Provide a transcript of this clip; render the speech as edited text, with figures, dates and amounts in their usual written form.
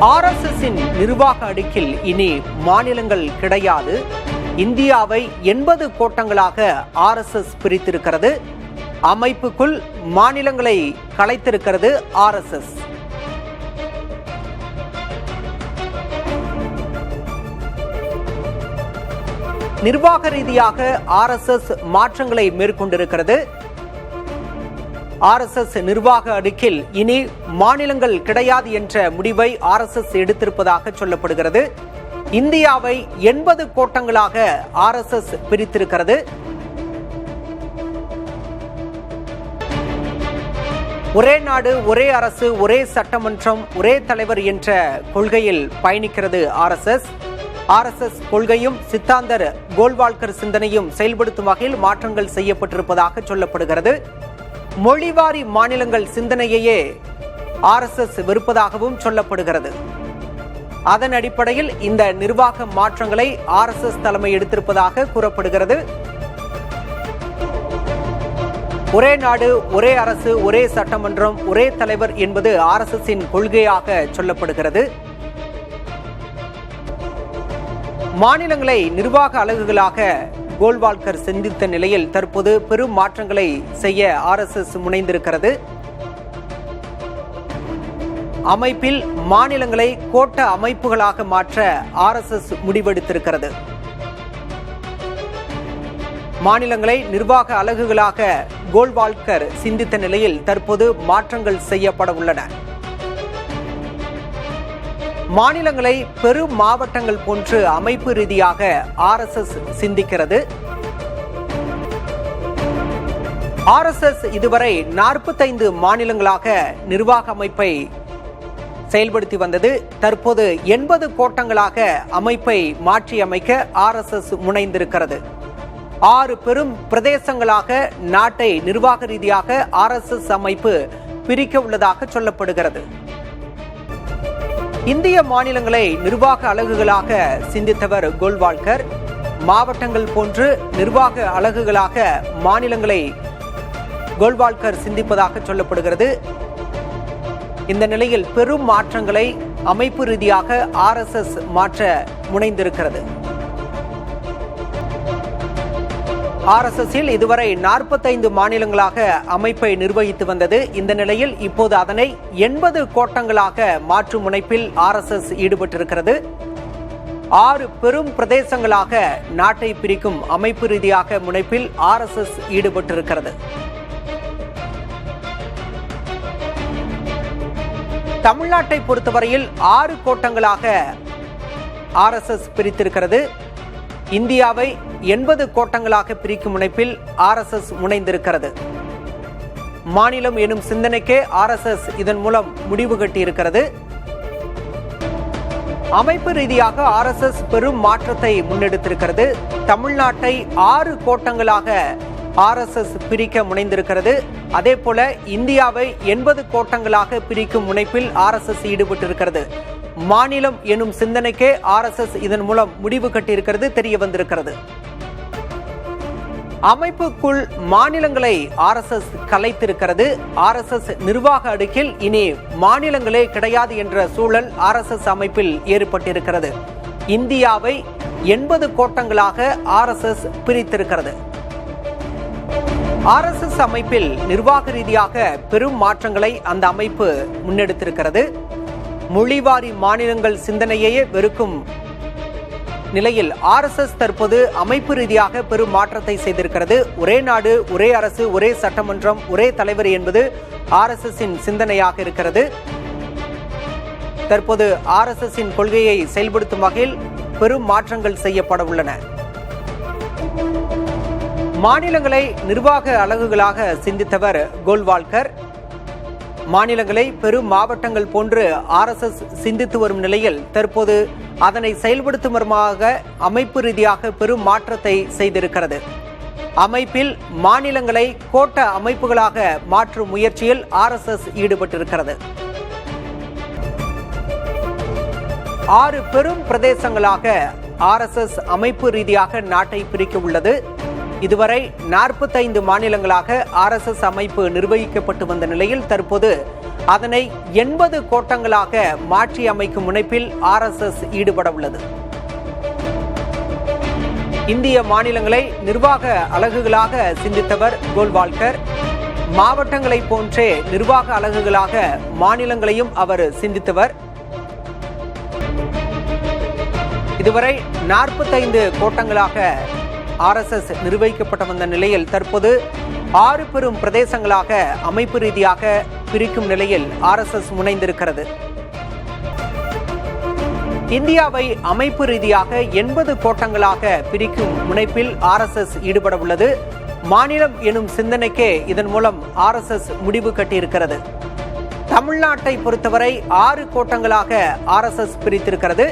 RSSின் நிர்வாக அடுக்கில் இனி மாநிலங்கள் கிடையாது. இந்தியாவை 80 கோட்டங்களாக RSS பிரித்திருக்கிறது. அமைப்புக்குள் மாநிலங்களை கலைத்திருக்கிறது RSS. நிர்வாக ரீதியாக RSS மாற்றங்களை மேற்கொண்டிருக்கிறது. RSS நிர்வாக அடுக்கில் இனி மாநிலங்கள் கிடையாது என்ற முடிவை RSS எடுத்திருப்பதாக சொல்லப்படுகிறது. இந்தியாவை 80 கோட்டங்களாக RSS பிரித்திருக்கிறது. ஒரே நாடு, ஒரே அரசு, ஒரே சட்டமன்றம், ஒரே தலைவர் என்ற கொள்கையில் பயணிக்கிறது RSS. RSS கொள்கையும் சித்தாந்தர் கோல்வால்கர் சிந்தனையும் செயல்படுத்தும் வகையில் மாற்றங்கள் செய்யப்பட்டிருப்பதாக சொல்லப்படுகிறது. மொழிவாரி மாநிலங்கள் சிந்தனையையே RSS வெறுப்பதாகவும் சொல்லப்படுகிறது. அதன் அடிப்படையில் இந்த நிர்வாக மாற்றங்களை RSS தலைமை எடுத்திருப்பதாக கூறப்படுகிறது. ஒரே நாடு, ஒரே அரசு, ஒரே சட்டமன்றம், ஒரே தலைவர் என்பது RSSின் கொள்கையாக சொல்லப்படுகிறது. மாநிலங்களை நிர்வாக அலகுகளாக கோல்வால்கர் சிந்தித்த நிலையில் தற்போது பெரும் மாற்றங்களை செய்ய RSS முனைந்திருக்கிறது. அமைப்பில் மாநிலங்களை கோட்ட அமைப்புகளாக மாற்ற RSS முடிவெடுத்திருக்கிறது. மாநிலங்களை நிர்வாக அலகுகளாக கோல்வால்கர் சிந்தித்த நிலையில் தற்போது மாற்றங்கள் செய்யப்பட உள்ளன. மாநிலங்களை பெரும் மாவட்டங்கள் போன்று அமைப்பு ரீதியாக RSS சிந்திக்கிறது. RSS இதுவரை 45 மாநிலங்களாக நிர்வாக அமைப்பை செயல்படுத்தி வந்தது. தற்போது 80 கோட்டங்களாக அமைப்பை மாற்றி அமைக்க RSS முனைந்திருக்கிறது. 6 பெரும் பிரதேசங்களாக நாட்டை நிர்வாக ரீதியாக RSS அமைப்பு பிரிக்க உள்ளதாக சொல்லப்படுகிறது. இந்திய மாநிலங்களை நிர்வாக அலகுகளாக சிந்தித்தவர் கோல்வால்கர். மாவட்டங்கள் போன்று நிர்வாக அலகுகளாக மாநிலங்களை கோல்வால்கர் சிந்திப்பதாக சொல்லப்படுகிறது. இந்த நிலையில் பெரும் மாற்றங்களை அமைப்பு ரீதியாக RSS மாற்ற முனைந்திருக்கிறது. RSSில் இதுவரை 45 மாநிலங்களாக அமைப்பை நிர்வகித்து வந்தது. இந்த நிலையில் இப்போது அதனை 80 கோட்டங்களாக மாற்றும் முனைப்பில் RSS ஈடுபட்டிருக்கிறது. 6 பெரும் பிரதேசங்களாக நாட்டை பிரிக்கும் அமைப்பு ரீதியாக முனைப்பில் RSS ஈடுபட்டிருக்கிறது. தமிழ்நாட்டை பொறுத்தவரையில் 6 கோட்டங்களாக RSS பிரித்திருக்கிறது. இந்தியாவை 80 கோட்டங்களாக பிரிக்கும் முனைப்பில் RSS முனைந்திருக்கிறது. மாநிலம் எனும் சிந்தனைக்கே RSS இதன் மூலம் முடிவு கட்டியிருக்கிறது. அமைப்பு ரீதியாக RSS பெரும் மாற்றத்தை முன்னெடுத்திருக்கிறது. தமிழ்நாட்டை 6 கோட்டங்களாக RSS பிரிக்க முனைந்திருக்கிறது. அதே போல இந்தியாவை 80 கோட்டங்களாக பிரிக்கும் முனைப்பில் RSS ஈடுபட்டிருக்கிறது. மாநிலம் எனும் சிந்தனைக்கே RSS இதன் மூலம் முடிவு கட்டியிருக்கிறது, தெரிய வந்திருக்கிறது. அமைப்புக்குள் மாநிலங்களை RSS கலைத்திருக்கிறது. RSS நிர்வாக அடுக்கில் இனி மாநிலங்களே கிடையாது என்ற சூழல் RSS அமைப்பில் ஏற்பட்டிருக்கிறது. இந்தியாவை 80 கோட்டங்களாக RSS பிரித்திருக்கிறது. RSS அமைப்பில் நிர்வாக ரீதியாக பெரும் மாற்றங்களை அந்த அமைப்பு முன்னெடுத்திருக்கிறது. மொழிவாரி மாநிலங்கள் சிந்தனையே வெறுக்கும் நிலையில் RSS தற்போது அமைப்பு ரீதியாக பெரும் மாற்றத்தை செய்திருக்கிறது. ஒரே நாடு, ஒரே அரசு, ஒரே சட்டமன்றம், ஒரே தலைவர் என்பது RSSின் சிந்தனையாக இருக்கிறது. தற்போது RSSின் கொள்கையை செயல்படுத்தும் வகையில் பெரும் மாற்றங்கள் செய்யப்பட உள்ளன. மாநிலங்களை நிர்வாக அலகுகளாக சிந்தித்தவர் கோல்வால்கர். மாநிலங்களை பெரும் மாவட்டங்கள் போன்று RSS சிந்தித்து வரும் நிலையில் தற்போது அதனை செயல்படுத்தும் விதமாக அமைப்பு ரீதியாக பெரும் மாற்றத்தை செய்திருக்கிறது. அமைப்பில் மாநிலங்களை கோட்ட அமைப்புகளாக மாற்றும் முயற்சியில் RSS ஈடுபட்டிருக்கிறது. 6 பெரும் பிரதேசங்களாக RSS அமைப்பு ரீதியாக நாட்டை பிரிக்க உள்ளது. இதுவரை 45 மாநிலங்களாக RSS அமைப்பு நிர்வகிக்கப்பட்டு வந்த நிலையில் தற்போது அதனை 80 கோட்டங்களாக மாற்றி அமைக்கும் முனைப்பில் RSS ஈடுபட உள்ளது. இந்திய மாநிலங்களை நிர்வாக அலகுகளாக சிந்தித்தவர் கோல்வால்கர். மாவட்டங்களைப் போன்றே நிர்வாக அலகுகளாக மாநிலங்களையும் அவர் சிந்தித்தவர். இதுவரை 45 கோட்டங்களாக RSS நிர்வகிக்கப்பட்டு வந்த நிலையில் தற்போது 6 பெரும் பிரதேசங்களாக அமைப்பு ரீதியாக பிரிக்கும் நிலையில் RSS முனைந்திருக்கிறது. இந்தியாவை அமைப்பு ரீதியாக 80 கோட்டங்களாக பிரிக்கும் முனைப்பில் RSS ஈடுபட உள்ளது. மாநிலம் எனும் சிந்தனைக்கே இதன் மூலம் RSS முடிவு கட்டியிருக்கிறது. தமிழ்நாட்டை பொறுத்தவரை 6 கோட்டங்களாக RSS பிரித்திருக்கிறது.